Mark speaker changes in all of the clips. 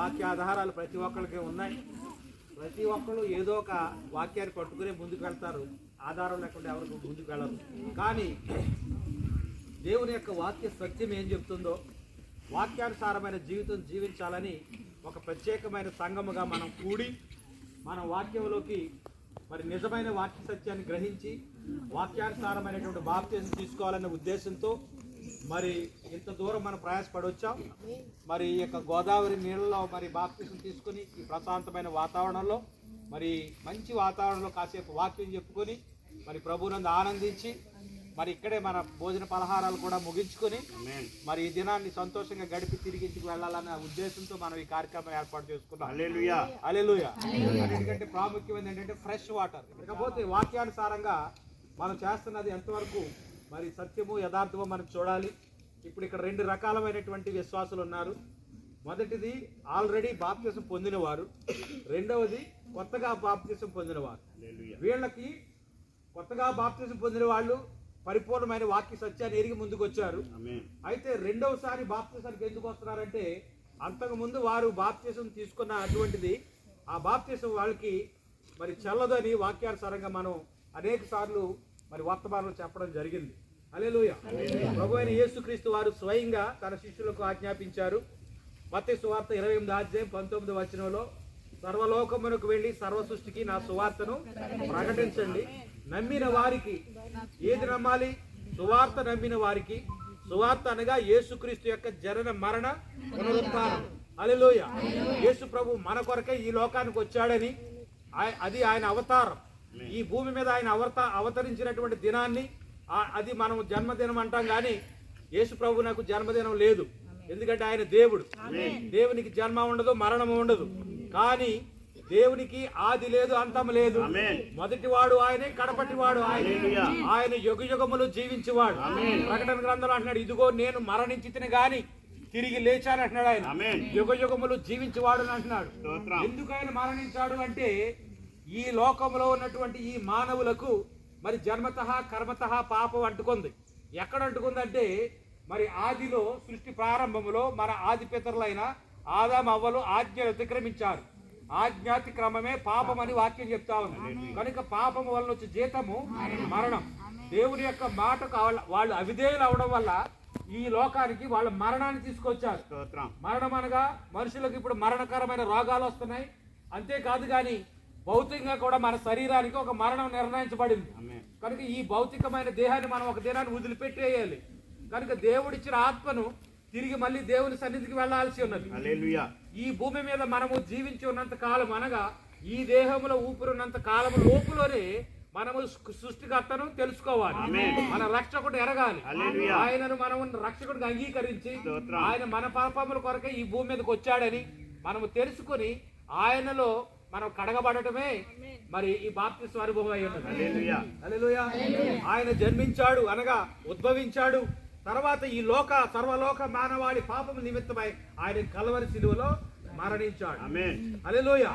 Speaker 1: వాక్యాధారాలు ప్రతి ఒక్కరికి ఉన్నాయి. ప్రతి ఒక్కరు ఏదో ఒక వాక్యాన్ని పట్టుకుని ముందుకు వెళ్తారు. ఆధారం లేకుండా ఎవరికి ముందుకు వెళ్ళరు. కానీ దేవుని యొక్క వాక్య సత్యం ఏం చెప్తుందో, వాక్యానుసారమైన జీవితం జీవించాలని ఒక ప్రత్యేకమైన సంఘముగా మనం కూడి మన వాక్యంలోకి మరి నిజమైన వాక్య సత్యాన్ని గ్రహించి వాక్యానుసారమైనటువంటి బాప్తిజం తీసుకోవాలనే ఉద్దేశంతో మరి ఇంత దూరం మనం ప్రయాసపడొచ్చాం. మరి ఈ యొక్క గోదావరి నీళ్ళలో మరి బాప్తిజం తీసుకుని ఈ ప్రశాంతమైన వాతావరణంలో మరి మంచి వాతావరణంలో కాసేపు వాక్యం చెప్పుకొని మరి ప్రభువునందు ఆనందించి మరి ఇక్కడే మన భోజన పలహారాలు కూడా ముగించుకొని మరి ఈ దినాన్ని సంతోషంగా గడిపి తిరిగి ఇంటికి వెళ్ళాలన్న ఉద్దేశంతో మనం ఈ కార్యక్రమం ఏర్పాటు చేసుకున్నాం. హల్లెలూయా, హల్లెలూయా. ఎందుకంటే ప్రాముఖ్యమైనది ఏంటంటే ఫ్రెష్ వాటర్. ఇకపోతే వాక్యానుసారంగా మనం చేస్తున్నది ఎంతవరకు మరి సత్యము యథార్థమో మనం చూడాలి. ఇప్పుడు ఇక్కడ 2 రకాలమైనటువంటి విశ్వాసులు ఉన్నారు. మొదటిది ఆల్రెడీ బాప్తిసం పొందినవారు, రెండవది కొత్తగా బాప్తిసం పొందినవారు. వీళ్ళకి కొత్తగా బాప్తిసం పొందిన వాళ్ళు పరిపూర్ణమైన వాక్య సత్యాన్ని ఎరిగి ముందుకు వచ్చారు. అయితే రెండవసారి బాప్తిసానికి ఎందుకు వస్తున్నారంటే అంతకుముందు వారు బాప్తిసం తీసుకున్న అటువంటిది ఆ బాప్తిసం వాళ్ళకి మరి చెల్లదని వాక్యానుసారంగా మనం అనేక సార్లు మరి వర్తమానంలో చెప్పడం జరిగింది. హల్లెలూయా. ప్రభువైన యేసుక్రీస్తు వారు స్వయంగా తన శిష్యులకు ఆజ్ఞాపించారు. మత్తయి సువార్త 28:19 సర్వలోకమునకు వెళ్ళి సర్వ సృష్టికి నా సువార్తను ప్రకటించండి. నమ్మిన వారికి ఏది నమ్మాలి? సువార్త నమ్మిన వారికి. సువార్త అనగా యేసుక్రీస్తు యొక్క జనన మరణ పునరుత్థానం. హల్లెలూయా. యేసు ప్రభు మన కొరకే ఈ లోకానికి వచ్చాడని, అది ఆయన అవతారం. ఈ భూమి మీద ఆయన అవతరించినటువంటి దినాన్ని అది మనం జన్మదినం అంటాం. కానీ యేసు ప్రభు నాకు జన్మదినం లేదు. ఎందుకంటే ఆయన దేవుడు. దేవునికి జన్మ ఉండదు, మరణం ఉండదు. కానీ దేవునికి ఆది లేదు, అంతం లేదు. మొదటి వాడు ఆయనే, కడపటి వాడు ఆయనే. ఆయన యుగ యుగములు జీవించేవాడు. ప్రకటన గ్రంథంలో అంటున్నాడు, ఇదిగో నేను మరణించితిని గాని తిరిగి లేచాను అంటున్నాడు. ఆయన యుగ యుగములు జీవించేవాడు అని అంటున్నాడు. ఎందుకు ఆయన మరణించాడు అంటే ఈ లోకంలో ఉన్నటువంటి ఈ మానవులకు మరి జన్మతః కర్మతః పాపం అంటుకుంది. ఎక్కడ అంటుకుందంటే మరి ఆదిలో సృష్టి ప్రారంభములో మన ఆది పితరులైన ఆదాము అవ్వలు ఆజ్ఞలు అతిక్రమించారు. ఆజ్ఞాతిక్రమమే పాపం అని వాక్యం చెప్తా ఉంది. కనుక పాపము వలన వచ్చే జీతము మరణం. దేవుని యొక్క మాటకు వాళ్ళు అవిధేయులు అవడం వల్ల ఈ లోకానికి వాళ్ళ మరణాన్ని తీసుకొచ్చారు. మరణం అనగా మనుషులకు ఇప్పుడు మరణకరమైన రోగాలు వస్తున్నాయి. అంతేకాదు కానీ భౌతికంగా కూడా మన శరీరానికి ఒక మరణం నిర్ణయించబడింది. కనుక ఈ భౌతికమైన దేహాన్ని మనం ఒక దినాన్ని వదిలిపెట్టేయాలి. కనుక దేవుడిచ్చిన ఆత్మను తిరిగి మళ్ళీ దేవుని సన్నిధికి వెళ్లాల్సి ఉన్నది. ఈ భూమి మీద మనము జీవించి ఉన్నంత కాలం అనగా ఈ దేహంలో ఊపిరినంత కాలం లోపులోనే మనము సృష్టికర్తను తెలుసుకోవాలి. మన రక్షకుడు ఎరగాలి. ఆయనను మనం రక్షకుడిని అంగీకరించి ఆయన మన పాపముల కొరకే ఈ భూమి మీదకి వచ్చాడని మనము తెలుసుకుని ఆయనలో మనం కడగబడటమే మరి ఈ బాప్తిస్మ అనుభవం అయి ఉన్నది. హల్లెలూయా. ఆయన జన్మించాడు అనగా ఉద్భవించాడు. తర్వాత ఈ సర్వలోక మానవాళి పాపం నిమిత్తమై ఆయన కల్వరి శిలువలో మరణించాడు. హల్లెలూయా.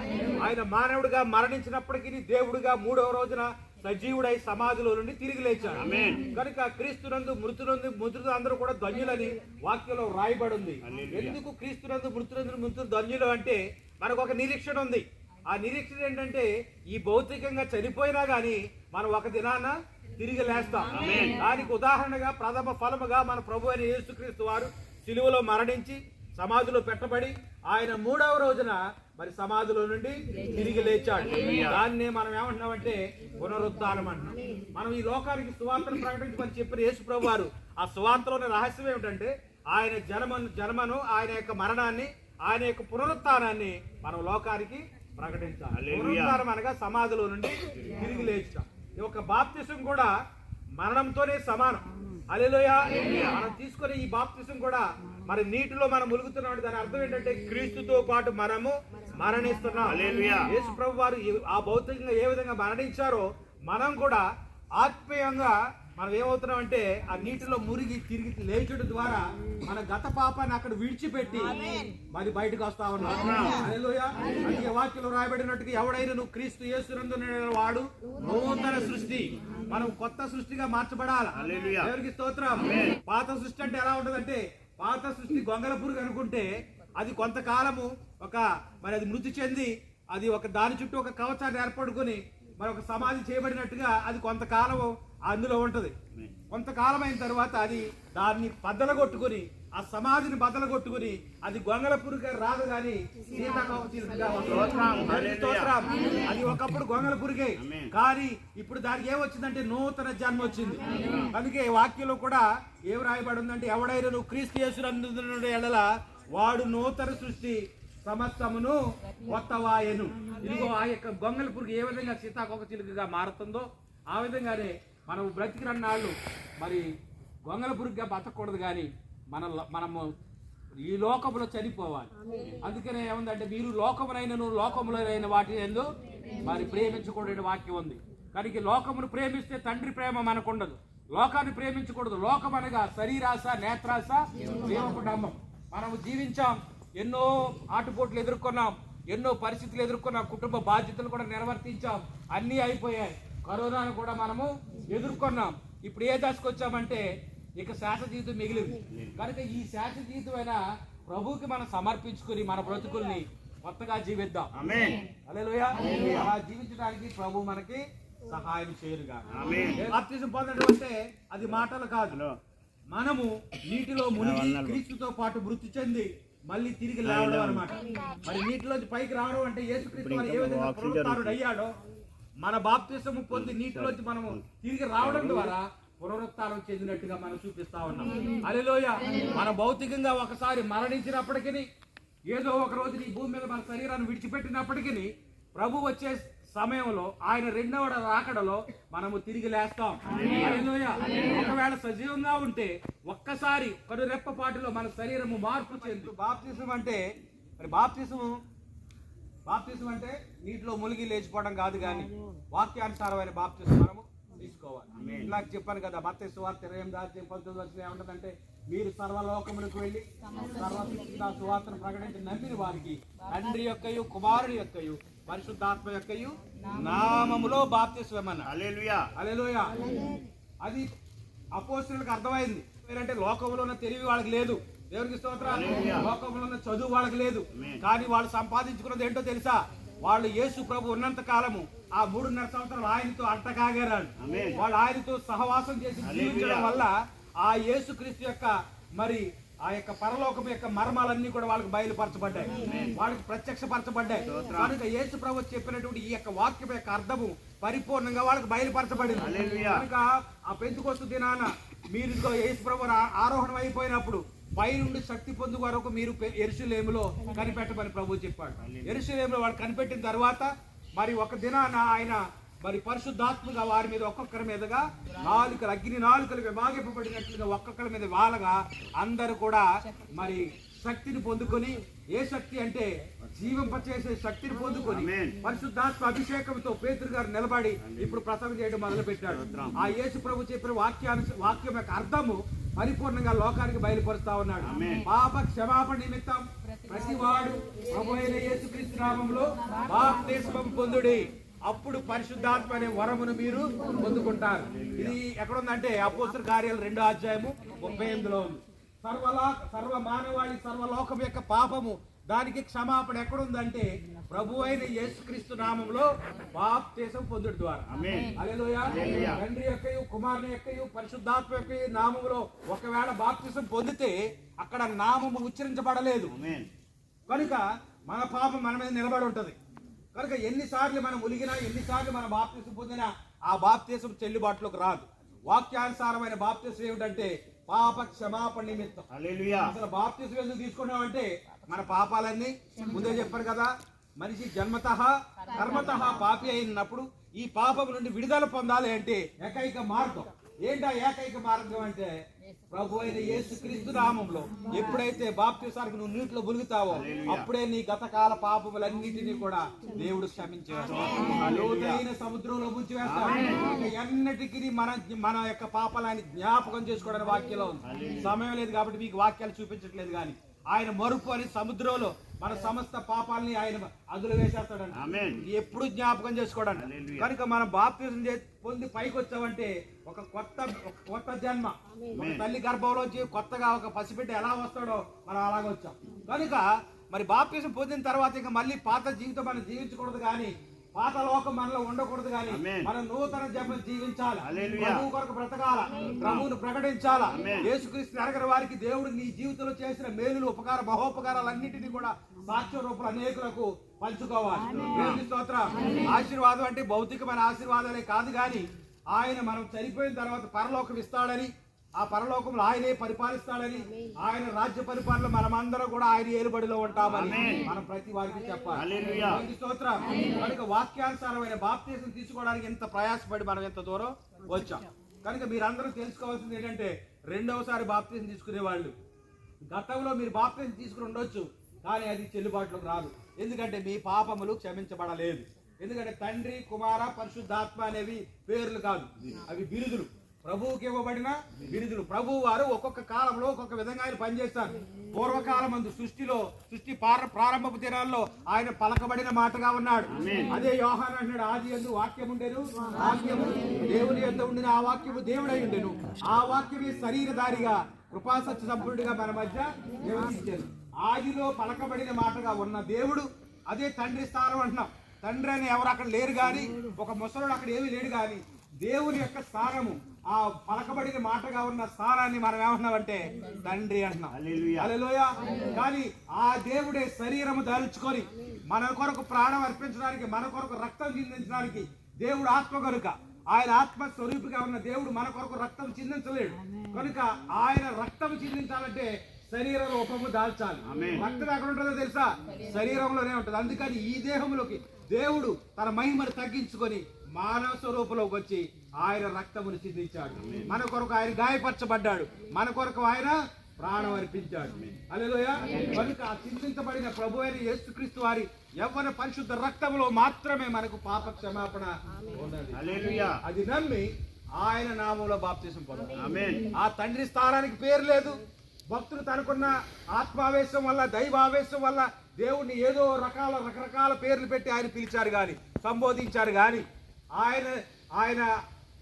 Speaker 1: ఆయన మానవుడిగా మరణించినప్పటికీ దేవుడిగా 3వ రోజున సజీవుడై సమాధిలో నుండి తిరిగి లేచాడు. కనుక క్రీస్తునందు మృతులు అందరూ కూడా ధన్యులని వాక్యంలో రాయబడి ఉంది. ఎందుకు క్రీస్తునందు మృతులు ధన్యులు అంటే మనకు ఒక నిరీక్షణ ఉంది. ఆ నిరీక్షణ ఏంటంటే ఈ భౌతికంగా చనిపోయినా గానీ మనం ఒక దినాన తిరిగి లేస్తాం. దానికి ఉదాహరణగా ప్రథమ ఫలముగా మన ప్రభు అయిన యేసుక్రీస్తు వారు సిలువలో మరణించి సమాధిలో పెట్టబడి ఆయన 3వ రోజున మరి సమాధిలో నుండి తిరిగి లేచాడు. దాన్నే మనం ఏమంటున్నామంటే పునరుద్ధానం అంటున్నాం. మనం ఈ లోకానికి సువార్తను ప్రకటించమని చెప్పిన యేసు ప్రభు వారు ఆ సువార్తలోని రహస్యం ఏమిటంటే ఆయన జన్మను, ఆయన యొక్క మరణాన్ని, ఆయన యొక్క పునరుత్థానాన్ని మనం లోకానికి ప్రకటించాలి. పునరుద్ధానం అనగా సమాధిలో నుండి తిరిగి లేచడం. ఈ యొక్క బాప్తిసం కూడా మరణంతోనే సమానం. హల్లెలూయా. మనం తీసుకునే ఈ బాప్తిసం కూడా మరి నీటిలో మనం ములుగుతున్నాం. దాని అర్థం ఏంటంటే క్రీస్తుతో పాటు మనము మరణిస్తున్నాం. యేసు ప్రభు వారు ఆ భౌతికంగా ఏ విధంగా మరణించారో మనం కూడా ఆత్మీయంగా మనం ఏమవుతున్నాం అంటే ఆ నీటిలో మురిగి తిరిగి లేచుడు ద్వారా మన గత పాపాన్ని అక్కడ విడిచిపెట్టి మరి బయటకు వస్తా ఉన్నాం. హల్లెలూయా. అందుకే వాక్యంలో రాయబడినట్టుగా ఎవడైనా నువ్వు క్రీస్తు యేసునందు వాడు నూతన సృష్టి. మనం కొత్త సృష్టిగా మార్చబడాలి. దేవునికి స్తోత్రం. పాత సృష్టి అంటే ఎలా ఉంటదంటే పాత సృష్టి గొంగల పురుగు అనుకుంటే అది కొంతకాలము మరి అది మృతి చెంది అది దాని చుట్టూ ఒక కవచాన్ని ఏర్పడుకొని మరి ఒక సమాధి చేయబడినట్టుగా అది కొంతకాలం అందులో ఉంటది. కొంతకాలం అయిన తర్వాత అది దాన్ని బద్దలగొట్టుకుని ఆ సమాధిని బద్దలగొట్టుకుని అది గొంగళపురిగా రాదు కానీ అది ఒకప్పుడు గొంగళపురిగే, కానీ ఇప్పుడు దానికి ఏమొచ్చిందంటే నూతన జన్మ వచ్చింది. అందుకే వాక్యంలో కూడా ఏం రాయబడి ఉందంటే, ఎవడైనా నువ్వు క్రీస్తు యేసునందు ఎడల వాడు నూతన సృష్టి, సమస్తమును కొత్తవాయను. ఇదిగో ఆ యొక్క గొంగళపురికి ఏ విధంగా సీతాకోక చిలుకగా మారుతుందో ఆ విధంగానే మనం బ్రతికిరన్నాళ్ళు మరి గొంగళపురిగా బతకూడదు, కానీ మనము ఈ లోకములో చనిపోవాలి. అందుకనే ఏముందంటే, మీరు లోకములైన వాటి యందు మరి ప్రేమించకూడని వాక్యం ఉంది. కానీ లోకమును ప్రేమిస్తే తండ్రి ప్రేమ మనకుండదు. లోకాన్ని ప్రేమించకూడదు. లోకం అనగా శరీరాశ, నేత్రాశ, జీవకుటుంబం. మనము జీవించాం, ఎన్నో ఆటుపోట్లు ఎదుర్కొన్నాం, ఎన్నో పరిస్థితులు ఎదుర్కొన్నాం, కుటుంబ బాధ్యతలు కూడా నిర్వర్తించాం, అన్నీ అయిపోయాయి. కరోనాను కూడా మనము ఎదుర్కొన్నాం. ఇప్పుడు ఏ దశకు వచ్చామంటే ఇక శాశ్వత జీవితం మిగిలింది. కనుక ఈ శాశ్వత జీవితమైన ప్రభువుకి మనం సమర్పించుకుని మన బ్రతుకుల్ని కొత్తగా జీవిద్దాం. హల్లెలూయా. అలా జీవించడానికి ప్రభు మనకి సహాయం చేయరుగా. బాప్తిజం పొందడం అంటే అది మాటలు కాదు, మనము నీటిలో మునిగి క్రీస్తుతో పాటు మృతి చెంది మళ్ళీ తిరిగి లేవడం అన్నమాట. మరి నీటిలోంచి పైకి రావడం అంటే యేసుక్రీస్తు వారు ఏ విధంగా పునరుత్థానుడు అయ్యాడో, మన బాప్తిజం పొంది నీటిలోంచి మనము తిరిగి రావడం ద్వారా పునరుత్థానం చెందినట్టుగా మనం చూపిస్తా ఉన్నాం. హల్లెలూయా. మన భౌతికంగా ఒకసారి మరణించినప్పటికీ, ఏదో ఒక రోజు ఈ భూమి మీద మన శరీరాన్ని విడిచిపెట్టినప్పటికీ, ప్రభు వచ్చే సమయంలో ఆయన రెండవ రాకడలో మనము తిరిగి లేస్తాం. హల్లెలూయా. ఒకవేళ సజీవంగా ఉంటే ఒక్కసారి కనురెప్పపాటులో మన శరీరము మార్పు చెందు. బాప్తిజం అంటే మరి బాప్తిజం అంటే నీటిలో మునిగి లేచిపోవడం కాదు, కానీ వాక్యానుసారమైన బాప్తిజం మనము తీసుకోవాలి. ఇలా చెప్పాను కదా, మత్తయి సువార్త 28:19 ఏమంటుందంటే, మీరు సర్వలోకములకు వెళ్ళి సువార్తను ప్రకటించి నమ్మిన వారికి తండ్రి యొక్కయు కుమారుని యొక్కయు పరిశుద్ధాత్మ యొక్కయు నామములో బాప్తిస్మం అన్న. హల్లెలూయా. హల్లెలూయా. అది అపోస్తలులకు అర్థమైంది. ఏంటంటే లోకంలో ఉన్న తెలివి వాళ్ళకి లేదు, దేవునికి స్తోత్రాలు. లోకంలో ఉన్న చదువు వాళ్ళకి లేదు, కానీ వాళ్ళు సంపాదించుకున్నది ఏంటో తెలుసా? వాళ్ళు యేసు ప్రభు ఉన్నంత కాలము ఆ 3.5 సంవత్సరాలు ఆయనతో అంటకాగారు. వాళ్ళు ఆయనతో సహవాసం చేసి జీవించడం వల్ల ఆ యేసు క్రీస్తు యొక్క మరి ఆ యొక్క పరలోకం యొక్క మర్మాలన్నీ కూడా వాళ్ళకి బయలుపరచబడ్డాయి, వాళ్ళకి ప్రత్యక్షపరచబడ్డాయి. కనుక యేసు ప్రభు చెప్పినటువంటి ఈ యొక్క వాక్యం యొక్క అర్థము పరిపూర్ణంగా వాళ్ళకి బయలుపరచబడింది. కనుక ఆ పెంతుకొస్తు దినాన మీరు యేసు ప్రభు ఆరోహణం అయిపోయినప్పుడు పై నుండి శక్తి పొందు వరకు మీరు యెరూషలేములో కనిపెట్టమని ప్రభు చెప్పాడు. యెరూషలేములో వాళ్ళు కనిపెట్టిన తర్వాత మరి ఒక దినాన ఆయన మరి పరిశుద్ధాత్మగా వారి మీద ఒక్కొక్కరి మీదగా అగ్ని నాలుకలు విభాగింపబడినట్లుగా ఒక్కొక్కరి మీద వాళ్ళగా అందరూ కూడా మరి శక్తిని పొందుకొని, ఏ శక్తి అంటే జీవింపచేసే శక్తిని పొందుకొని పరిశుద్ధాత్మ అభిషేకంతో పేతురు గారు నిలబడి ఇప్పుడు ప్రసంగం చేయడం మొదలు పెట్టాడు. ఆ యేసు ప్రభు చెప్పిన వాక్యం యొక్క అర్థము పరిపూర్ణంగా లోకానికి బయలుపరుస్తా ఉన్నాడు. పాప క్షమాపణ నిమిత్తం ప్రతివాడు ప్రభు అయిన యేసుక్రీస్తు నామములో బాప్తిస్మం పొందుడి, అప్పుడు పరిశుద్ధాత్మ అనే వరమును మీరు పొందుకుంటారు. ఇది ఎక్కడుందంటే అపోస్తలుల కార్యాలు 2:38 ఉంది. సర్వ మానవాళి సర్వలోకం యొక్క పాపము దానికి క్షమాపణ ఎక్కడుందంటే ప్రభు అయిన యేసుక్రీస్తు నామములో బాప్తిసం పొందుట ద్వారా. హల్లెలూయా. తండ్రి యొక్కయు కుమారుని యొక్కయు పరిశుద్ధాత్మ యొక్క నామములో ఒకవేళ బాప్తిసం పొందితే అక్కడ నామము ఉచ్చరించబడలేదు కనుక మన పాపం మన మీద నిలబడి ఉంటది. కనుక ఎన్నిసార్లు మనం ఉలిగినా, ఎన్నిసార్లు మనం బాప్తిసం పొందినా ఆ బాప్తిసం చెల్లుబాటులోకి రాదు. వాక్యానుసారమైన బాప్తిసం ఏమిటంటే పాప క్షమాపణ నిమిత్తం. అసలు బాప్తిసం ఎందుకు తీసుకున్నాం అంటే మన పాపాలన్నీ ముందే చెప్పారు కదా, మనిషి జన్మతః కర్మతః పాపి అయినప్పుడు ఈ పాపం నుండి విడుదల పొందాలి అంటే ఏకైక మార్గం ఏంటా? ఏకైక మార్గం అంటే ప్రభు అయిన యేసుక్రీస్తు నామములో ఎప్పుడైతే బాప్తిసానికి నువ్వు నీటిలో మునుగుతావో అప్పుడే నీ గతకాల పాపములన్నిటినీ కూడా దేవుడు క్షమించేస్తాడు, లోతైన సముద్రంలో ముంచివేస్తాడు. ఎన్నటికీ మన యొక్క పాపాలని జ్ఞాపకం చేసుకోవడానికి వాక్యంలో ఉంది. సమయం లేదు కాబట్టి మీకు వాక్యాలు చూపించట్లేదు, కానీ ఆయన మరుపు అని సముద్రంలో మన సమస్త పాపాలని ఆయన అందులో వేసేస్తాడండి. ఎప్పుడు జ్ఞాపకం చేసుకోవడానికి. కనుక మనం బాప్తిజం పొంది పైకి వచ్చామంటే ఒక కొత్త జన్మ. ఒక తల్లి గర్భంలోంచి కొత్తగా ఒక పసిబిడ్డ ఎలా వస్తాడో మనం అలాగ వచ్చాం. కనుక మరి బాప్తిజం పొందిన తర్వాత ఇంకా మళ్ళీ పాత జీవితం మనం జీవించకూడదు, కానీ పాత లోకం మనలో ఉండకూడదు, కానీ మనం నూతన జన్మ జీవించాలి. ప్రభువు కొరకు బ్రతకాల, ప్రభువును ప్రకటించాలా. యేసుక్రీస్తు ఎరగని వారికి దేవుడు నీ జీవితంలో చేసిన మేలులు, మహోపకారాలన్నింటినీ కూడా సాక్ష్య రూపంలో అనేకులకు పంచుకోవాలి. దేవుని స్తోత్రం. ఆశీర్వాదం అంటే భౌతికమైన ఆశీర్వాదాలే కాదు, కానీ ఆయన మనం చనిపోయిన తర్వాత పరలోకం ఇస్తాడని, ఆ పరలోకంలో ఆయనే పరిపాలిస్తాడని, ఆయన రాజ్య పరిపాలన మనమందరం కూడా ఆయన ఏలుబడిలో ఉంటామని మనం ప్రతి వారికి చెప్పాలి. స్తోత్రం. కనుక వాక్యానుసారమైన బాప్తిజం తీసుకోవడానికి ఎంత ప్రయాసపడి మనం ఎంత దూరం వచ్చాం. కనుక మీరందరూ తెలుసుకోవాల్సింది ఏంటంటే, రెండవసారి బాప్తిజం తీసుకునే వాళ్ళు గతంలో మీరు బాప్తిజం తీసుకుని ఉండొచ్చు, కానీ అది చెల్లుబాటులోకి రాదు. ఎందుకంటే మీ పాపములు క్షమించబడలేదు. ఎందుకంటే తండ్రి, కుమార, పరిశుద్ధాత్మ అనేవి పేర్లు కాదు, అవి బిరుదులు. ప్రభువుకి ఇవ్వబడిన బిరుదులు. ప్రభువు వారు ఒక్కొక్క కాలంలో ఒక్కొక్క విధంగా ఆయన పనిచేస్తారు. పూర్వకాలం సృష్టి ప్రారంభపు దినాల్లో ఆయన పలకబడిన మాటగా ఉన్నాడు. అదే యోహాను అంటున్నాడు, ఆది యందు వాక్యం ఉండెను, వాక్యము దేవుని యందు ఉండిన, ఆ వాక్యము దేవుడై ఉండెను, ఆ వాక్యమే శరీరధారిగా కృపాసత్య సంపూర్ణుడిగా మన మధ్య నివసించారు. ఆదిలో పలకబడిన మాటగా ఉన్న దేవుడు అదే తండ్రి స్థానం అంటున్నాం. తండ్రి అని ఎవరు అక్కడ లేరు, కానీ ఒక ముసలుడు అక్కడ ఏమీ లేడు, కానీ దేవుని యొక్క స్థానము, ఆ పలకబడిన మాటగా ఉన్న స్థానాన్ని మనం ఏమంటున్నామంటే తండ్రి అంటున్నాం. హల్లెలూయా. కానీ ఆ దేవుడే శరీరము దాల్చుకొని మన కొరకు ప్రాణం అర్పించడానికి, మన కొరకు రక్తం చిందించడానికి, దేవుడు ఆత్మ కనుక, ఆయన ఆత్మ స్వరూపిగా ఉన్న దేవుడు మన కొరకు రక్తం చిందించలేడు. కనుక ఆయన రక్తం చిందించాలంటే శరీర రూపము దాల్చాలి. రక్తం ఎక్కడ ఉంటుందో తెలుసా? శరీరంలోనే ఉంటుంది. అందుకని ఈ దేహంలోకి దేవుడు తన మహిమను తగ్గించుకొని మానవ స్వరూపంలోకి వచ్చి ఆయన రక్తమును చిందించాడు. మన కొరకు ఆయన గాయపరచబడ్డాడు, మన కొరకు ఆయన ప్రాణం అర్పించాడు. హల్లెలూయా. కనుక ఆ చిందించబడిన ప్రభు అయిన యేసుక్రీస్తు వారి యవ్వన పరిశుద్ధ రక్తంలో మాత్రమే మనకు పాప క్షమాపణ ఉన్నది. హల్లెలూయా. అది నమ్మి ఆయన నామంలో బాప్తిసం పొందాలి. ఆ తండ్రి స్థానానికి పేరు లేదు. భక్తులు తనకున్న ఆత్మావేశం వల్ల, దైవావేశం వల్ల దేవుణ్ణి ఏదో రకరకాల పేర్లు పెట్టి ఆయన పిలిచారు, కానీ సంబోధించారు. కానీ ఆయన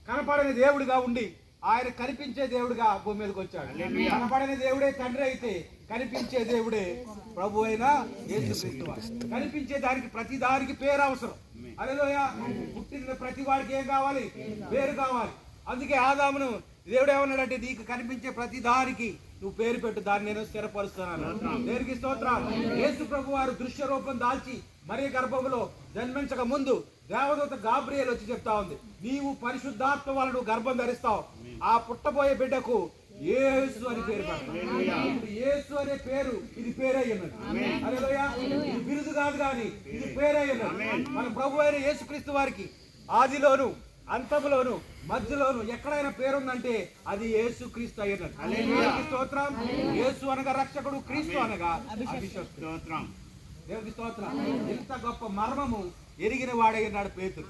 Speaker 1: కనపడని దేవుడిగా ఉండి ఆయన కనిపించే దేవుడిగా భూమి మీదకి వచ్చాడు. కనపడని దేవుడే తండ్రి అయితే, కనిపించే దేవుడే ప్రభు అయిన యేసుక్రీస్తు. కనిపించే దానికి ప్రతి దానికి పేరు అవసరం. హల్లెలూయా. పుట్టిన ప్రతి వాడికి ఏం కావాలి? పేరు కావాలి. అందుకే ఆదామును దేవుడు ఏమన్నాడంటే, నీకు కనిపించే ప్రతి దానికి నువ్వు పేరు పెట్టు, దాన్ని నేను స్థిరపరుస్తున్నాను. దేవునికి స్తోత్రం. యేసు ప్రభు వారు దృశ్య రూపం దాల్చి మరి గర్భంలో జన్మించక ముందు దేవదూత గాబ్రియేల్ వచ్చి చెప్తా ఉంది, నీవు పరిశుద్ధాత్మ వలన నువ్వు గర్భం ధరిస్తావు, ఆ పుట్టబోయే బిడ్డకు యేసు అని పేరు పెట్టాడు. యేసు అనే పేరు ఇది పేరయ్యున్నది. హల్లెలూయా. ఇది బిరుదు కాదు, కానీ ఇది పేరయ్యున్నది. మన ప్రభు అయిన యేసుక్రీస్తు వారికి ఆదిలోను, అంతములోను, మధ్యలోను ఎక్కడైనా పేరుందంటే అది యేసుక్రీస్తు అయ్యున్నది. దేవునికి స్తోత్రం. యేసు అనగా రక్షకుడు, క్రీస్తు అనగా అభిషక్తుడు. దేవునికి స్తోత్రం. ఎంత గొప్ప మర్మము ఎరిగిన వాడైనాడు పేతురు.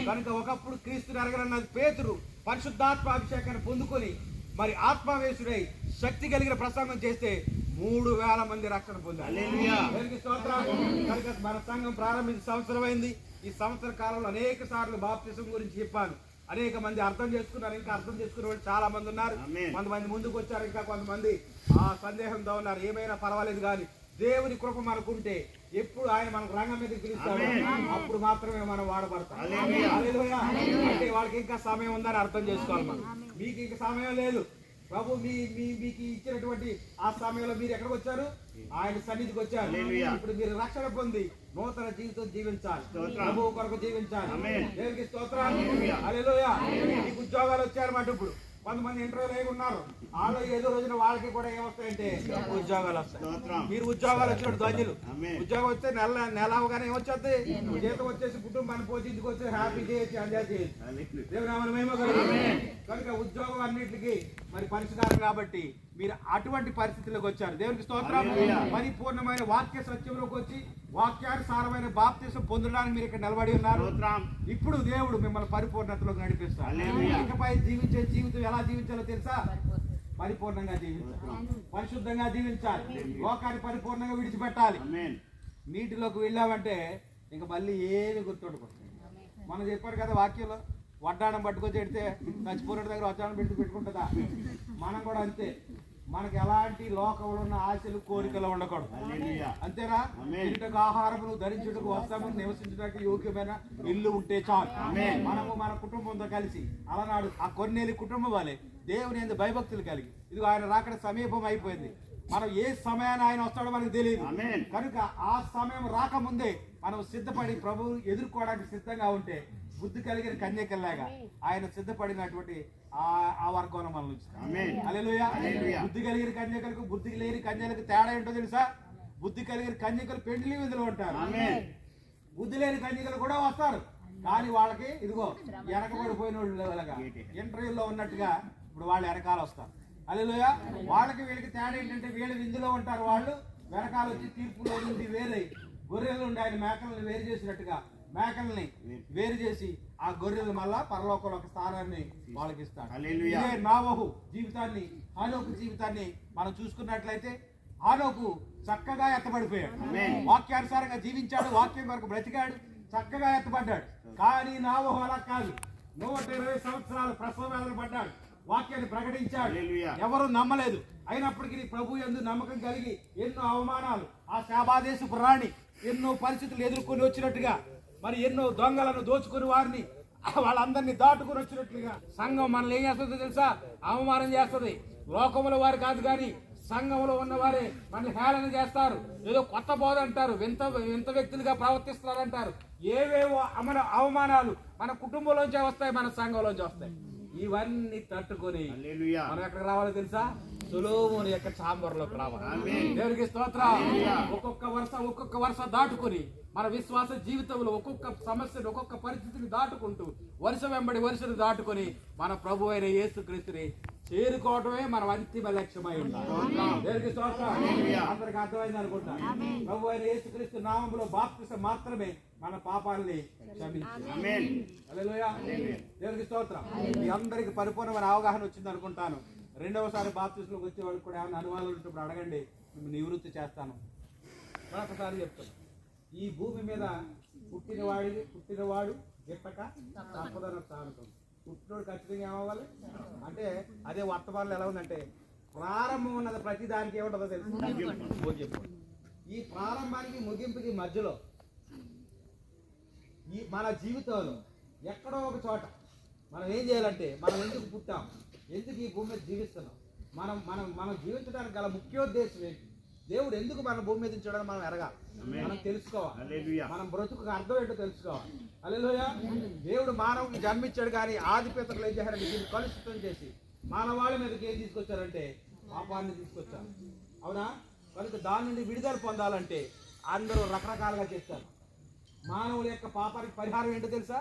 Speaker 1: కనుక ఒకప్పుడు క్రీస్తుని ఎరగనన్నది పేతురు పరిశుద్ధాత్మ అభిషేకాన్ని పొందుకొని మరి ఆత్మావేశుడై శక్తి కలిగిన ప్రసంగం చేస్తే 3000 మంది రక్షణ పొందారు. దేవునికి స్తోత్రం. కనుక మన సంఘం ప్రారంభించిన సంవత్సరం అయింది. ఈ సంవత్సర కాలంలో అనేక సార్లు బాప్తిజం గురించి చెప్పాను. అనేక మంది అర్థం చేసుకున్నారు, ఇంకా అర్థం చేసుకునే వాళ్ళు చాలా మంది ఉన్నారు. కొంతమంది ముందుకు వచ్చారు, ఇంకా కొంతమంది ఆ సందేహంతో ఉన్నారు. ఏమైనా పర్వాలేదు, కానీ దేవుని కృప మనకుంటే ఎప్పుడు ఆయన మనకు రంగం మీద పిలుస్తాడు, అప్పుడు మాత్రమే మనం వాడబడతాం. హల్లెలూయా. అంటే వాళ్ళకి ఇంకా సమయం ఉందని అర్థం చేసుకోవాలి. మనం మీకు ఇంకా సమయం లేదు. ప్రభు మీకు ఇచ్చినటువంటి ఆ సమయంలో మీరు ఎక్కడికి వచ్చారు? ఆయన సన్నిధికి వచ్చారు. ఇప్పుడు మీరు రక్షణ పొంది నూతన జీవితం జీవించాలి, ప్రభు కొరకు జీవించాలి. దేవునికి స్తోత్రం. హల్లెలూయా. మీకు ఉద్యోగాలు వచ్చారన్నమాట. ఇప్పుడు కొంతమంది ఇంటర్వ్యూలు అయి ఉన్నారు. వాళ్ళు ఏదో రోజున వాళ్ళకి కూడా ఏమొస్తాయంటే ఉద్యోగాలు వస్తాయి. మీరు ఉద్యోగాలు వచ్చినట్టు ధన్యులు. ఉద్యోగం వస్తే నెల అవగానే ఏమొచ్చేది? జీతం వచ్చేసి కుటుంబాన్ని పోషించుకు వచ్చి హ్యాపీ చేయొచ్చు, ఎంజాయ్ చేయొచ్చు. దేవుని మహిమ కలుగుతుంది. కనుక ఉద్యోగం అన్నింటికి మరి పరిష్కారం కాబట్టి మీరు అటువంటి పరిస్థితుల్లోకి వచ్చారు. దేవునికి స్తోత్రం. పరిపూర్ణమైన వాక్య సత్యంలోకి వచ్చి వాక్యానుసారమైన బాప్తిసం పొందడానికి మీరు ఇక్కడ నిలబడి ఉన్నారు. ఇప్పుడు దేవుడు మిమ్మల్ని పరిపూర్ణతలోకి నడిపిస్తారు. ఇకపై జీవించే జీవితం ఎలా జీవించాలో తెలుసా? పరిపూర్ణంగా జీవించాలి, పరిశుద్ధంగా జీవించాలి, లోకాన్ని పరిపూర్ణంగా విడిచిపెట్టాలి. నీటిలోకి వెళ్ళామంటే ఇంక మళ్ళీ ఏమి గుర్తుండకూడదు. మనం చెప్పారు కదా వాక్యంలో, వడ్డాణం పట్టుకొచ్చి పెడితే చచ్చిపోయిన దగ్గర వడ్డాణం పెట్టుకుంటుందా? మనం కూడా అంతే. మనకు ఎలాంటి లోకంలో ఉన్న ఆశలు కోరికలు ఉండకూడదు, అంతేనా? ఇంటికి ఆహారమును, ధరించుటకు వస్త్రమును, నివసించడానికి యోగ్యమైన ఇల్లు ఉంటే చాలు. మనము మన కుటుంబంతో కలిసి అలనాడు ఆ కొన్నేళ్ళ కుటుంబం వాళ్ళే దేవుని యందు భయభక్తులు కలిగి, ఇదిగో ఆయన రాకడ సమీపం అయిపోయింది. మనం ఏ సమయాన్ని ఆయన వస్తాడో మనకు తెలియదు కనుక ఆ సమయం రాకముందే మనం సిద్ధపడి ప్రభువు ఎదుర్కోవడానికి సిద్ధంగా ఉంటే బుద్ధి కలిగిన కన్యకల్లాగా ఆయన సిద్ధపడినటువంటి ఆ వర్గంలో మనం ఉంచుతాం. హల్లెలూయా. బుద్ధి కలిగిన కన్యకలకు బుద్ధి లేని కన్యలకు తేడా ఏంటో తెలుసా? బుద్ధి కలిగిన కన్యకలు పెండ్లి విధులు ఉంటారు, బుద్ధి లేని కన్యకలు కూడా వస్తారు. కానీ వాళ్ళకి ఇదిగో వెనకబడిపోయిన వాళ్ళగా ఇంటర్వ్యూలో ఉన్నట్టుగా ఇప్పుడు వాళ్ళు వెనకాల వస్తారు. హల్లెలూయా. వాళ్ళకి వీళ్ళకి తేడా ఏంటంటే వీళ్ళు విందులో ఉంటారు, వాళ్ళు వెనకాల వచ్చి తీర్పులో నుండి వేరే గొర్రెలు ఉండి ఆయన మేకలను వేరు చేసినట్టుగా మేకల్ని వేరు చేసి ఆ గొర్రెలు మళ్ళా పరలోకంలో ఒక స్థానాన్ని వాళ్ళకి ఇస్తాడు. ఇదే నోవహు జీవితాన్ని, హానోకు జీవితాన్ని మనం చూసుకున్నట్లయితే హానోకు చక్కగా ఎత్తబడిపోయాడు, వాక్యానుసారంగా జీవించాడు, వాక్యం వరకు బ్రతికాడు, చక్కగా ఎత్తబడ్డాడు. కానీ నోవహు అలా కాదు, 120 సంవత్సరాలు ప్రసవ వేదన పడ్డాడు, వాక్యాన్ని ప్రకటించాడు, ఎవరు నమ్మలేదు. అయినప్పటికీ ప్రభు యందు నమ్మకం కలిగి ఎన్నో అవమానాలు, ఆ శాబాదేశపు రాణి ఎన్నో పరిస్థితులు ఎదుర్కొని వచ్చినట్టుగా, మరి ఎన్నో దొంగలను దోచుకుని వారిని వాళ్ళందరినీ దాటుకుని వచ్చినట్లుగా సంఘం మనల్ని ఏం చేస్తుందో తెలుసా? అవమానం చేస్తుంది. లోకముల వారు కాదు కానీ సంఘంలో ఉన్నవారే మనల్ని హేళన చేస్తారు, ఏదో కొత్త బోధ అంటారు, వింత వింత వ్యక్తులుగా ప్రవర్తిస్తారంటారు. ఏవేవో అవమానాలు మన కుటుంబంలోంచే వస్తాయి, మన సంఘంలోంచి వస్తాయి. ఇవన్నీ తట్టుకొని మనం ఎక్కడికి రావాలో తెలుసా? సొలొమోను యొక్క చాంబర్లోకి రావాలి. దేవునికి స్తోత్రం. ఒక్కొక్క వరుస దాటుకొని మన విశ్వాస జీవితంలో ఒక్కొక్క సమస్యను, ఒక్కొక్క పరిస్థితిని దాటుకుంటూ వరుస వెంబడి వరుసను దాటుకొని మన ప్రభు అయిన యేసుక్రీస్తుని చేరుకోవటమే మన అంతిమ లక్ష్యమై ఉండాలి. దేవునికి స్తోత్రం. అందరికి అర్థమైంది అనుకుంటా. ప్రభు అయిన యేసుక్రీస్తు నామములో బాప్తిసం మాత్రమే మన పాపాలని క్షమించింది. హల్లెలూయా. దేవునికి స్తోత్రం. మీ అందరికి పరిపూర్ణమైన అవగాహన వచ్చింది అనుకుంటాను. రెండవసారి బాప్తిస్లోకి వచ్చే వాళ్ళకి కూడా ఏమైనా అనుమానాలు ఉంటే అడగండి, మేము నివృత్తి చేస్తాను. మరొకసారి చెప్తాను, ఈ భూమి మీద పుట్టినవాడు గిట్టక తప్పదన్న సాగుతాం. పుట్టినోడు ఖచ్చితంగా ఏమవ్వాలి అంటే అదే వర్తమానంలో ఎలా ఉందంటే ప్రారంభం ఉన్నది ప్రతి దానికి ఏముంటుందో తెలుసు, ముగింపు. ఈ ప్రారంభానికి ముగింపుకి మధ్యలో ఈ మన జీవితంలో ఎక్కడో ఒక చోట మనం ఏం చేయాలంటే, మనం ఎందుకు పుట్టాం, ఎందుకు ఈ భూమి మీద జీవిస్తున్నాం, మనం జీవించడానికి గల ముఖ్యోద్దేశం ఏంటి, దేవుడు ఎందుకు మన భూమి మీద ఉంచడానికి మనం ఎరగాలి, మనం తెలుసుకోవాలి, మనం బ్రతుకు అర్థం ఏంటో తెలుసుకోవాలి. హల్లెలూయా. దేవుడు మానవుడిని జన్మించాడు కానీ ఆది పితరులు ఏం చేశారంటే దీన్ని కలుషితం చేసి మానవాళి మీదకి ఏం తీసుకొచ్చారంటే పాపాన్ని తీసుకొచ్చారు. అవునా? కనుక దాని నుండి విడుదల పొందాలంటే అందరూ రకరకాలుగా చేస్తారు. మానవుల యొక్క పాపానికి పరిహారం ఏంటో తెలుసా?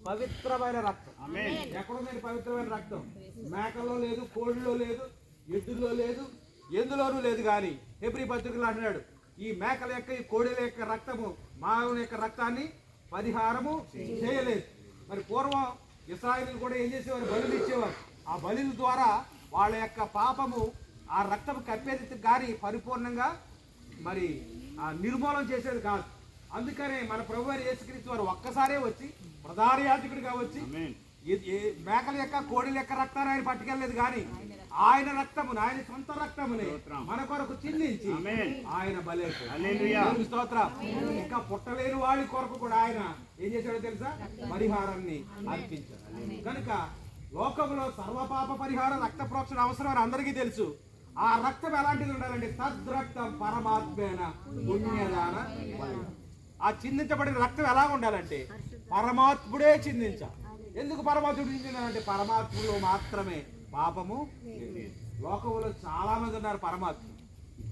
Speaker 1: పవిత్రమైన రక్తం. ఎక్కడో మీరు పవిత్రమైన రక్తం మేకల్లో లేదు, కోడిలో లేదు, ఎద్దుల్లో లేదు, ఎందులోనూ లేదు. కానీ హెబ్రీ పత్రికలు అంటున్నాడు, ఈ మేకల యొక్క, ఈ కోడిల యొక్క రక్తము మానవుని యొక్క రక్తాన్ని పరిహారము చేయలేదు. మరి పూర్వం ఇశ్రాయేలీయులు కూడా ఏం చేసేవారు? బలులు ఇచ్చేవారు. ఆ బలుల ద్వారా వాళ్ళ యొక్క పాపము ఆ రక్తము కప్పేది కానీ పరిపూర్ణంగా మరి నిర్మూలన చేసేది కాదు. అందుకనే మన ప్రభు యేసుక్రీస్తు వారు ఒక్కసారే వచ్చి ప్రధాన యాజకుడిగా వచ్చి మేకల యొక్క, కోడిల యొక్క రక్తాన్ని ఆయన పట్టుకెళ్ళలేదు కానీ ఆయన రక్తమును, ఆయన సొంత రక్తముని మన కొరకు చిందించి ఆయన బలైపోయాడు. స్తోత్రం. ఇంకా పుట్టలేని వాడి కొరకు కూడా ఆయన ఏం చేశాడో తెలుసా? పరిహారాన్ని అర్పించాడు. కనుక లోకంలో సర్వపాప పరిహారం, రక్త ప్రోక్షణ అవసరం అని అందరికీ తెలుసు. ఆ రక్తం ఎలాంటిది ఉండాలంటే తద్రక్తం పరమాత్మేన పుణ్యదాన. ఆ చిందించబడిన రక్తం ఎలా ఉండాలంటే పరమాత్ముడే చిందించాలి. ఎందుకు పరమాత్ముడు చిందించాలంటే పరమాత్ములో మాత్రమే పాపము. లోకంలో చాలా మంది ఉన్నారు పరమాత్ముడు,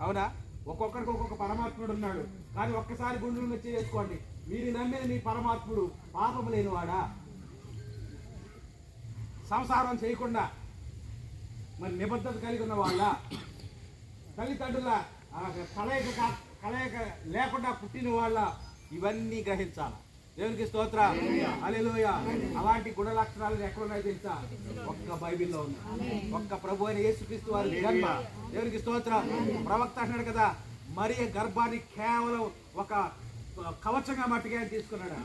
Speaker 1: అవునా? ఒక్కొక్కరికి ఒక్కొక్క పరమాత్ముడు ఉన్నాడు. కానీ ఒక్కసారి గుండెలు వచ్చి వేసుకోండి, మీరు నమ్మిన మీ పరమాత్ముడు పాపము లేనివాడా? సంసారం చేయకుండా మరి నిబద్ధత కలిగి ఉన్న వాళ్ళ, తల్లిదండ్రుల కలయిక లేకుండా పుట్టిన వాళ్ళ, ఇవన్నీ గ్రహించాలి. దేవునికి స్తోత్రం. హల్లెలూయా. అలాంటి గుణ లక్షణాలు ఎక్కడ ఉన్నాయో తెలుసా? ఒక్క బైబిల్లో ఉన్నాయి. ఒక్క ప్రభు అయిన యేసుక్రీస్తు వారి జన్మ. దేవునికి స్తోత్రం. ప్రవక్త అంటున్నాడు కదా, మరియ గర్భాన్ని కేవలం ఒక కవచంగా మట్టిగా ఆయన తీసుకున్నాడు.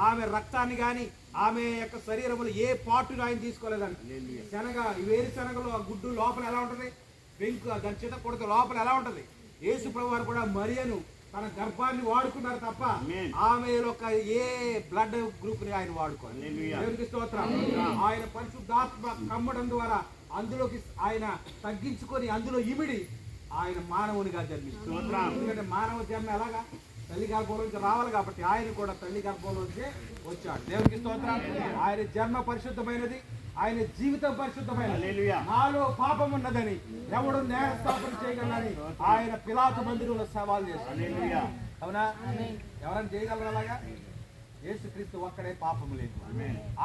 Speaker 1: ఆమె రక్తాన్ని కానీ ఆమె యొక్క శరీరంలో ఏ పాటును ఆయన తీసుకోలేదంట. శనగ, వేరుశనగలో ఆ గుడ్డు లోపల ఎలా ఉంటుంది, పెంకు దాని చేత కొడితే లోపల ఎలా ఉంటుంది. యేసు ప్రభు వారు కూడా మరియను తన గర్భాన్ని వాడుకున్నారు తప్ప ఆమె యొక్క ఏ బ్లడ్ గ్రూప్ ని ఆయన వాడుకోవాలి. దేవునికి స్తోత్రం. ఆయన పరిశుద్ధాత్మ కమ్మడం ద్వారా అందులోకి ఆయన తగ్గించుకొని అందులో ఇమిడి ఆయన మానవునిగా జన్మిస్తున్నారు. ఎందుకంటే మానవ జన్మ ఎలాగా తల్లి గర్భంలో నుంచి రావాలి కాబట్టి ఆయన కూడా తల్లి గర్భంలో నుంచే వచ్చాడు. దేవునికి స్తోత్రం. ఆయన జన్మ పరిశుద్ధమైనది, ఆయన జీవితం పరిశుద్ధమైనది. నాలో పాపం ఉన్నదని ఎవడు న్యాయస్థాపన చేయగలని ఆయన పిలాతు మందిరంలో సవాల్ చేశాడు. అవునా? ఎవరైనా చేయగలరు అలాగా? యేసుక్రీస్తు ఒక్కడే పాపము లేదు.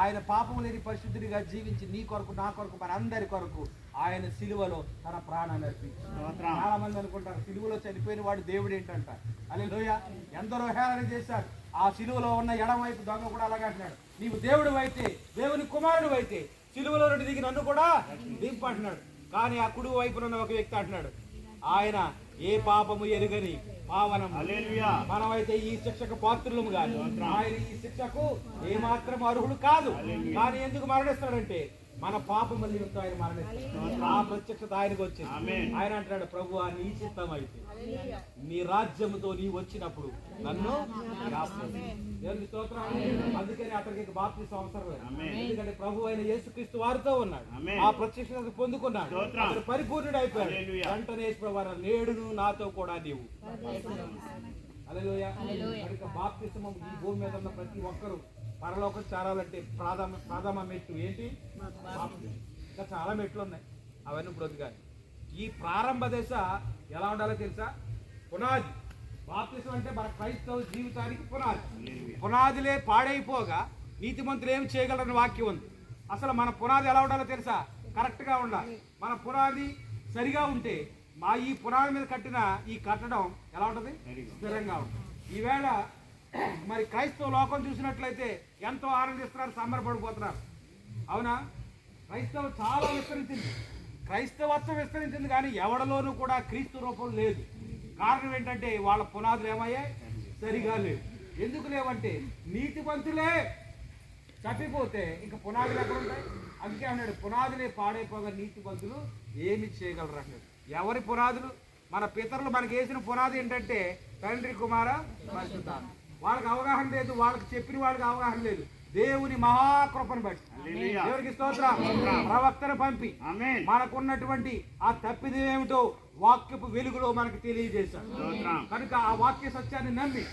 Speaker 1: ఆయన పాపము లేని పరిశుద్ధుడిగా జీవించి నీ కొరకు నా కొరకు మన అందరి కొరకు ఆయన సిలువలో తన ప్రాణాన్ని అర్పించాడు. చాలా మంది అనుకుంటారు సిలువలో చనిపోయిన వాడు దేవుడు ఏంటంట. హల్లెలూయా. ఎందరో హేళన చేశారు. ఆ సిలువలో ఉన్న ఎడమవైపు దొంగ కూడా అలాగే అంటున్నాడు, నీవు దేవుడు అయితే, దేవుని కుమారుడు అయితే సిలువలో నుండి దిగి నన్ను కూడా దింపంటున్నాడు. కానీ ఆ కుడి వైపున ఒక వ్యక్తి అంటున్నాడు, ఆయన ఏ పాపము ఎరుగని పావనం, మనమైతే ఈ శిక్షకు పాత్రులము కాదు, ఆయన ఈ శిక్షకు ఏమాత్రం అర్హుడు కాదు. కానీ ఎందుకు మరణిస్తాడంటే మన పాపము నిమిత్తం ఆయన మరణిస్తాడు. ఆ ప్రత్యక్షత ఆయనకు వచ్చింది. ఆయన అంటున్నాడు, ప్రభువా నీ చిత్తం అయితే నీ రాజ్యముతో నీ వచ్చినప్పుడు నన్ను దేవుని స్తోత్రం. అందుకని అతనికి బాప్తిసం అవసరం లేదు. ఎందుకంటే ప్రభు అయిన యేసుక్రీస్తు వారితో ఉన్నాడు. ఆ ప్రత్యక్షత పొందుకున్నాడు. అతను పరిపూర్ణుడు అయిపోయాడు. వెంటనే యేసు ప్రభువా నేడును నాతో కూడా నీవు. హల్లెలూయా. కనుక బాప్తిసము ఈ భూమి మీద ఉన్న ప్రతి ఒక్కరూ పరలోకం చేరాలంటే ప్రథమ మెట్టు ఏంటి? ఇంకా చాలా మెట్లు ఉన్నాయి, అవన్నీ బ్రతుకాలి. ఈ ప్రారంభ దశ ఎలా ఉండాలో తెలుసా? పునాది. బాప్తిసం అంటే మన క్రైస్తవ జీవితానికి పునాది. పునాదిలే పాడైపోగా నీతిమంతులు ఏం చేయగలరని వాక్యం ఉంది. అసలు మన పునాది ఎలా ఉండాలో తెలుసా? కరెక్ట్గా ఉండాలి. మన పునాది సరిగా ఉంటే మా ఈ పునాది మీద కట్టిన ఈ కట్టడం ఎలా ఉంటుంది? స్థిరంగా ఉంటుంది. ఈవేళ మరి క్రైస్తవ లోకం చూసినట్లయితే ఎంతో ఆనందిస్తున్నారు, సంబరపడిపోతున్నారు. అవునా? క్రైస్తవం చాలా విస్తరించింది, క్రైస్తవత్వం విస్తరించింది, కానీ ఎవడలోనూ కూడా క్రీస్తు రూపం లేదు. కారణం ఏంటంటే వాళ్ళ పునాదులు ఏమయ్యాయి? సరిగా లేవు. ఎందుకు లేవంటే నీతిమంతులే తప్పిపోతే ఇంకా పునాదులు ఎక్కడ ఉంటాయి? అందుకే అన్నాడు, పునాదులే పాడైపోగా నీతిమంతులు ఏమి చేయగలరు అన్నాడు. ఎవరి పునాదులు? మన పితరులు మనకి వేసిన పునాది ఏంటంటే తండ్రి, కుమార, పరిశుద్ధాత్మ. వాళ్ళకి అవగాహన లేదు, వాళ్ళకి చెప్పిన వాళ్ళకి అవగాహన లేదు. దేవుని మహాకృపను బట్టి దేవునికి స్తోత్రం. ప్రవక్తను పంపి మనకున్నటువంటి ఆ తప్పిది ఏమిటో వాక్యపు వెలుగులో మనకు తెలియజేశాడు. కనుక ఆ వాక్య సత్యాన్ని నమ్మి,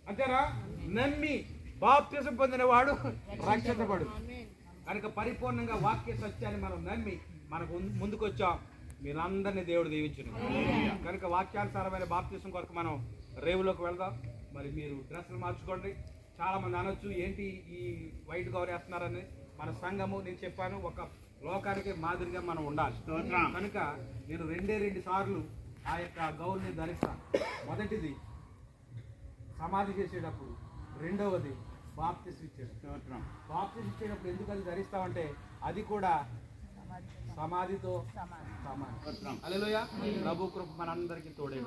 Speaker 1: అంతేనా, నమ్మి బాప్తిసం పొందిన వాడు రక్షించబడు. కనుక పరిపూర్ణంగా వాక్య సత్యాన్ని మనం నమ్మి మనకు ముందుకొచ్చాం. మీరందరినీ దేవుడు దీవించును. కనుక వాక్యానుసారమైన బాప్తిసం కొరకు మనం రేవులోకి వెళ్దాం. మరి మీరు డ్రెస్సులు మార్చుకోండి. చాలా మంది అనొచ్చు, ఏంటి ఈ వైట్ గౌన్ వేస్తున్నారని. మన సంఘము, నేను చెప్పాను, ఒక లోకానికి మాదిరిగా మనం ఉండాలి. కనుక నేను 2 సార్లు ఆ యొక్క గౌన్ని ధరిస్తాను. మొదటిది సమాధి చేసేటప్పుడు, రెండవది బాప్తిసం ఇచ్చేటప్పుడు. బాప్తిసం ఇచ్చేటప్పుడు ఎందుకు అది ధరిస్తామంటే అది కూడా సమాధితో సమానం. హల్లెలూయా. ప్రభు కృప మనందరికీ తోడే.